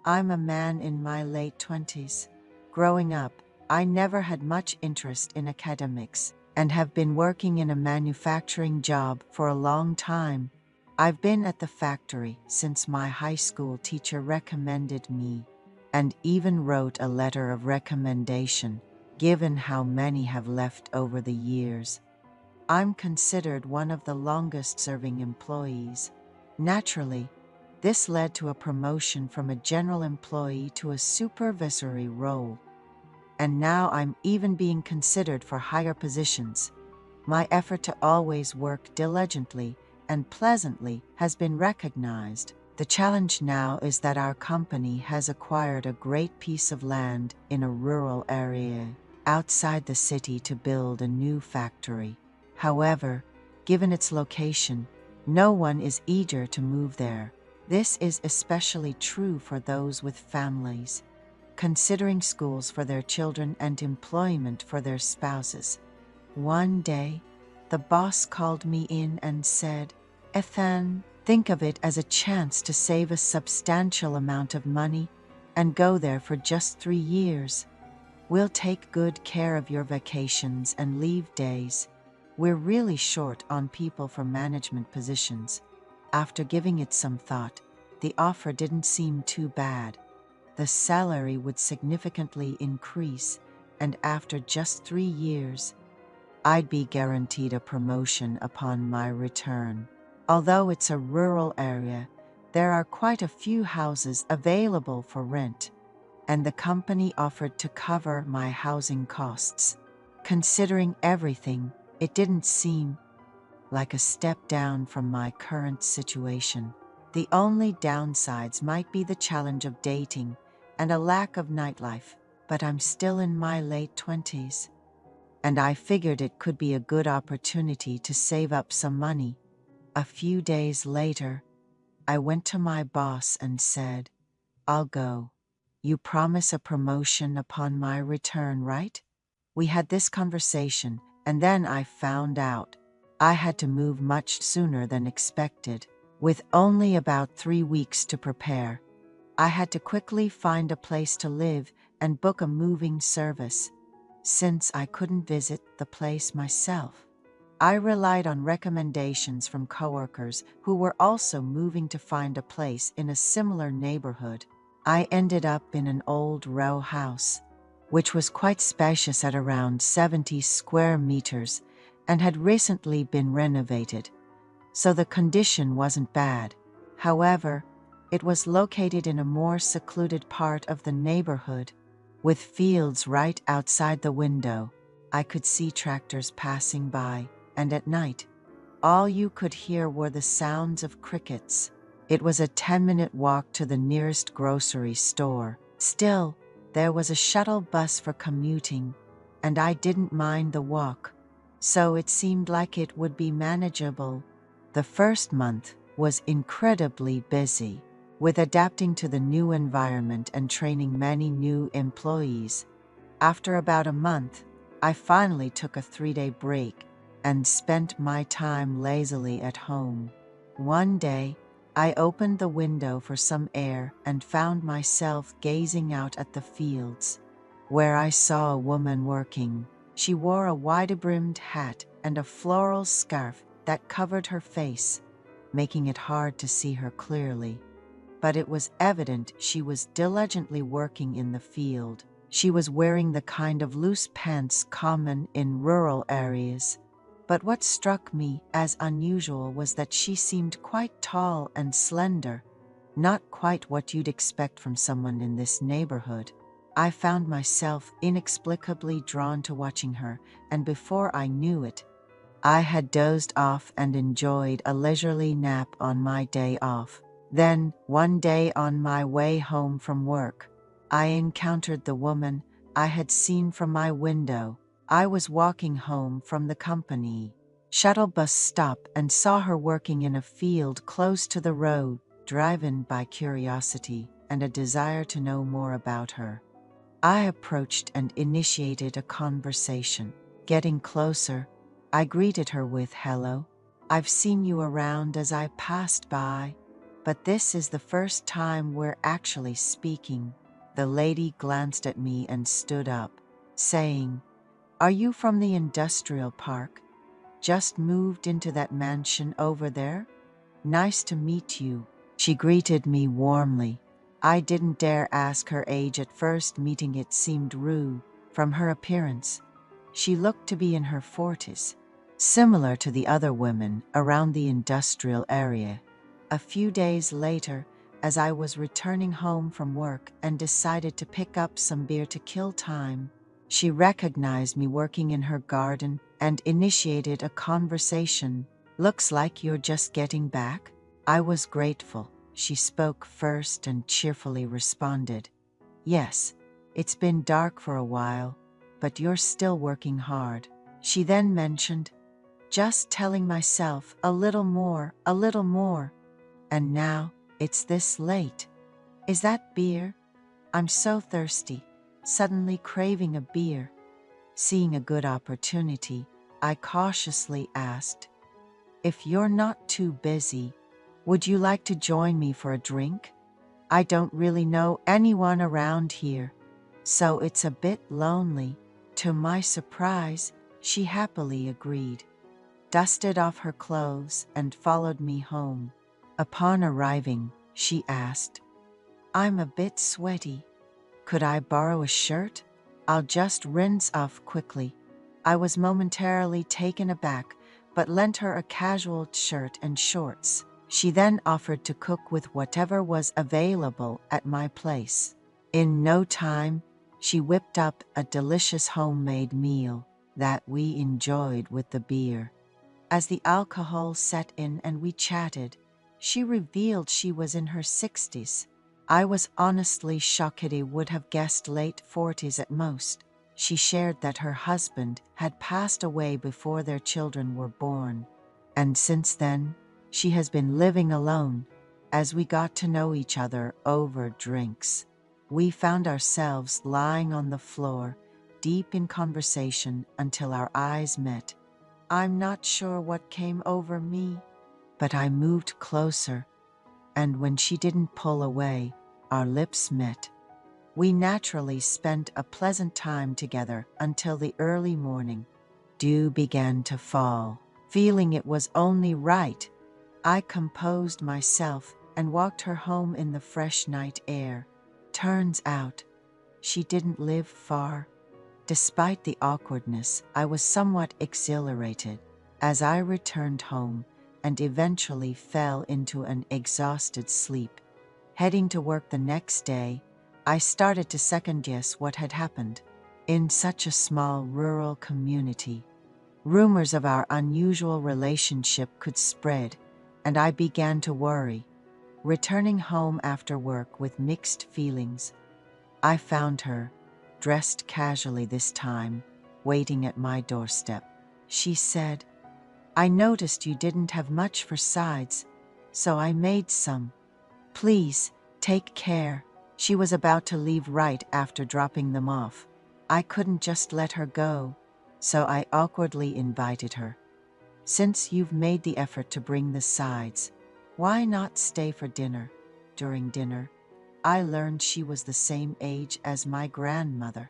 I'm a man in my late 20s. Growing up, I never had much interest in academics and have been working in a manufacturing job for a long time. I've been at the factory since my high school teacher recommended me, and even wrote a letter of recommendation, given how many have left over the years. I'm considered one of the longest-serving employees. Naturally, this led to a promotion from a general employee to a supervisory role, and now I'm even being considered for higher positions. My effort to always work diligently and pleasantly has been recognized. The challenge now is that our company has acquired a great piece of land in a rural area outside the city to build a new factory. However, given its location, no one is eager to move there. This is especially true for those with families, considering schools for their children and employment for their spouses. One day, the boss called me in and said, "Ethan, think of it as a chance to save a substantial amount of money and go there for just 3 years. We'll take good care of your vacations and leave days. We're really short on people for management positions." After giving it some thought, the offer didn't seem too bad. The salary would significantly increase, and after just 3 years, I'd be guaranteed a promotion upon my return. Although it's a rural area, there are quite a few houses available for rent, and the company offered to cover my housing costs. Considering everything, it didn't seem like a step down from my current situation. The only downsides might be the challenge of dating and a lack of nightlife, but I'm still in my late 20s, and I figured it could be a good opportunity to save up some money. A few days later, I went to my boss and said, "I'll go. You promise a promotion upon my return, right?" We had this conversation, and then I found out I had to move much sooner than expected. With only about 3 weeks to prepare, I had to quickly find a place to live and book a moving service. Since I couldn't visit the place myself, I relied on recommendations from coworkers who were also moving to find a place in a similar neighborhood. I ended up in an old row house, which was quite spacious at around 70 square meters and had recently been renovated, so the condition wasn't bad. However, it was located in a more secluded part of the neighborhood, with fields right outside the window. I could see tractors passing by, and at night, all you could hear were the sounds of crickets. It was a 10-minute walk to the nearest grocery store. Still, there was a shuttle bus for commuting, and I didn't mind the walk, so it seemed like it would be manageable. The first month was incredibly busy, with adapting to the new environment and training many new employees. After about a month, I finally took a 3-day break and spent my time lazily at home. One day, I opened the window for some air and found myself gazing out at the fields, where I saw a woman working. She wore a wide-brimmed hat and a floral scarf that covered her face, making it hard to see her clearly. But it was evident she was diligently working in the field. She was wearing the kind of loose pants common in rural areas. But what struck me as unusual was that she seemed quite tall and slender, not quite what you'd expect from someone in this neighborhood. I found myself inexplicably drawn to watching her, and before I knew it, I had dozed off and enjoyed a leisurely nap on my day off. Then, one day on my way home from work, I encountered the woman I had seen from my window. I was walking home from the company shuttle bus stop and saw her working in a field close to the road, driven by curiosity and a desire to know more about her. I approached and initiated a conversation. Getting closer, I greeted her with, "Hello. I've seen you around as I passed by." but this is the first time we're actually speaking." The lady glanced at me and stood up, saying, "Are you from the industrial park? Just moved into that mansion over there? Nice to meet you." She greeted me warmly. I didn't dare ask her age at first, meeting it seemed rude. From her appearance, she looked to be in her 40s, similar to the other women around the industrial area. A few days later, as I was returning home from work and decided to pick up some beer to kill time, she recognized me working in her garden and initiated a conversation. "Looks like you're just getting back." I was grateful. She spoke first and cheerfully responded, "Yes, it's been dark for a while, but you're still working hard." She then mentioned, "Just telling myself a little more, and now it's this late. Is that beer? I'm so thirsty, suddenly craving a beer." Seeing a good opportunity, I cautiously asked, "If you're not too busy, would you like to join me for a drink? I don't really know anyone around here, so it's a bit lonely." To my surprise, she happily agreed, dusted off her clothes, and followed me home. Upon arriving, she asked, "I'm a bit sweaty. Could I borrow a shirt? I'll just rinse off quickly." I was momentarily taken aback, but lent her a casual shirt and shorts. She then offered to cook with whatever was available at my place. In no time, she whipped up a delicious homemade meal that we enjoyed with the beer. As the alcohol set in and we chatted, she revealed she was in her 60s. I was honestly shocked. I would have guessed late 40s at most. She shared that her husband had passed away before their children were born, and since then, she has been living alone. As we got to know each other over drinks, we found ourselves lying on the floor, deep in conversation until our eyes met. I'm not sure what came over me, but I moved closer, and when she didn't pull away, our lips met. We naturally spent a pleasant time together until the early morning. Dew began to fall. Feeling it was only right, I composed myself and walked her home in the fresh night air. Turns out, she didn't live far. Despite the awkwardness, I was somewhat exhilarated as I returned home and eventually fell into an exhausted sleep. Heading to work the next day, I started to second-guess what had happened. In such a small rural community, rumors of our unusual relationship could spread, and I began to worry. Returning home after work with mixed feelings, I found her, dressed casually this time, waiting at my doorstep. She said, "I noticed you didn't have much for sides, so I made some. Please, take care." She was about to leave right after dropping them off. I couldn't just let her go, so I awkwardly invited her. "Since you've made the effort to bring the sides, why not stay for dinner?" During dinner, I learned she was the same age as my grandmother.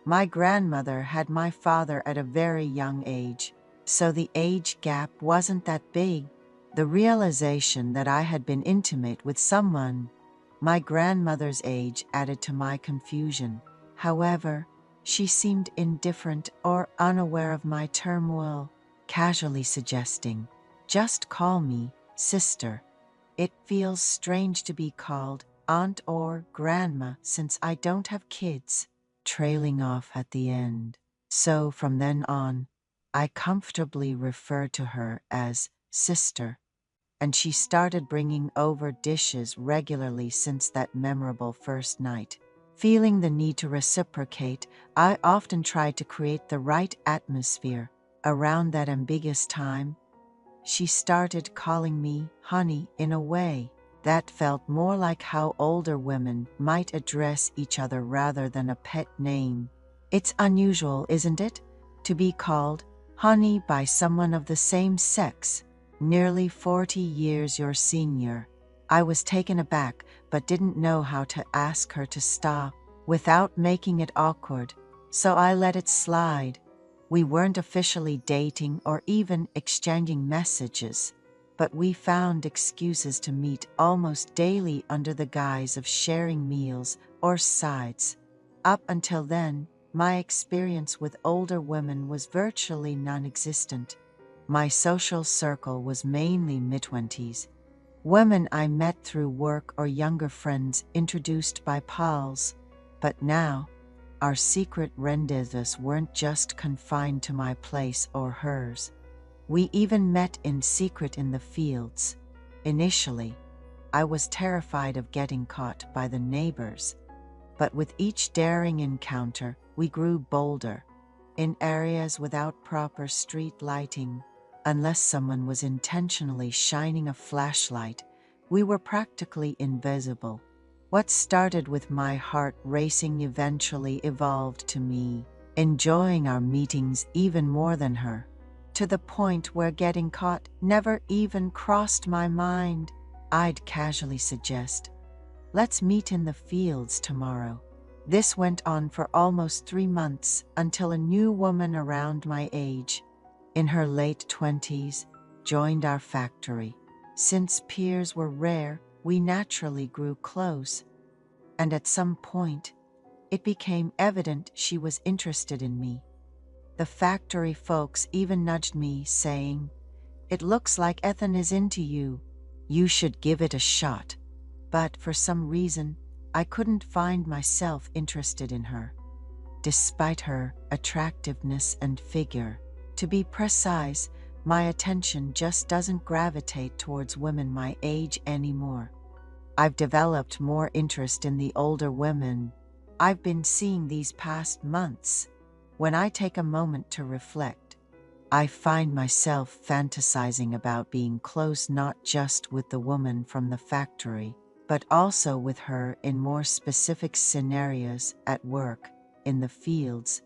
My grandmother had my father at a very young age, so the age gap wasn't that big. The realization that I had been intimate with someone my grandmother's age added to my confusion. However, she seemed indifferent or unaware of my turmoil, casually suggesting, "Just call me sister. It feels strange to be called aunt or grandma since I don't have kids," trailing off at the end. So from then on, I comfortably refer to her as sister, and she started bringing over dishes regularly since that memorable first night. Feeling the need to reciprocate, I often tried to create the right atmosphere. Around that ambiguous time, she started calling me honey in a way that felt more like how older women might address each other rather than a pet name. It's unusual, isn't it, to be called honey by someone of the same sex, nearly 40 years your senior. I was taken aback, but didn't know how to ask her to stop without making it awkward, so I let it slide. We weren't officially dating or even exchanging messages, but we found excuses to meet almost daily under the guise of sharing meals or sides. Up until then, my experience with older women was virtually non-existent. My social circle was mainly mid-20s. Women I met through work or younger friends introduced by pals. But now, our secret rendezvous weren't just confined to my place or hers. We even met in secret in the fields. Initially, I was terrified of getting caught by the neighbors, but with each daring encounter, we grew bolder. In areas without proper street lighting, unless someone was intentionally shining a flashlight, we were practically invisible. What started with my heart racing eventually evolved to me enjoying our meetings even more than her, to the point where getting caught never even crossed my mind. I'd casually suggest, "Let's meet in the fields tomorrow." This went on for almost 3 months until a new woman around my age, in her late 20s, joined our factory. Since peers were rare, we naturally grew close, and at some point, it became evident she was interested in me. The factory folks even nudged me, saying, "It looks like Ethan is into you. You should give it a shot." But for some reason, I couldn't find myself interested in her, despite her attractiveness and figure. To be precise, my attention just doesn't gravitate towards women my age anymore. I've developed more interest in the older women I've been seeing these past months. When I take a moment to reflect, I find myself fantasizing about being close not just with the woman from the factory, but also with her in more specific scenarios at work, in the fields,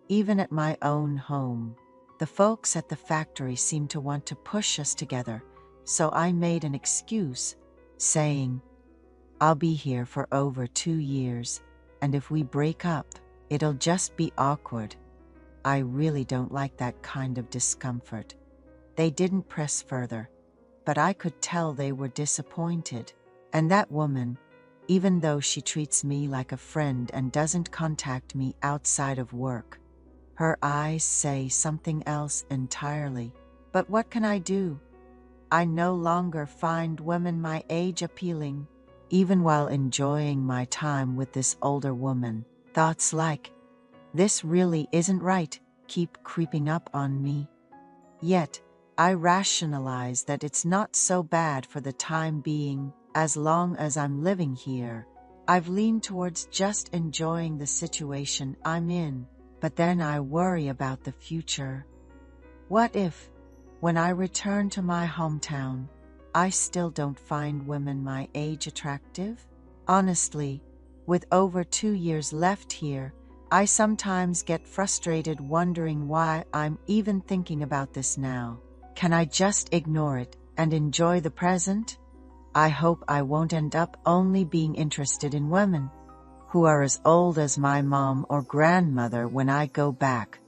even at my own home. The folks at the factory seemed to want to push us together, so I made an excuse, saying, "I'll be here for over 2 years, and if we break up, it'll just be awkward." I really don't like that kind of discomfort. They didn't press further, but I could tell they were disappointed. And that woman, even though she treats me like a friend and doesn't contact me outside of work, her eyes say something else entirely. But what can I do? I no longer find women my age appealing, even while enjoying my time with this older woman. Thoughts like, "This really isn't right," keep creeping up on me. Yet, I rationalize that it's not so bad for the time being, as long as I'm living here. I've leaned towards just enjoying the situation I'm in, but then I worry about the future. What if, when I return to my hometown, I still don't find women my age attractive? Honestly, with over 2 years left here, I sometimes get frustrated wondering why I'm even thinking about this now. Can I just ignore it and enjoy the present? I hope I won't end up only being interested in women who are as old as my mom or grandmother when I go back.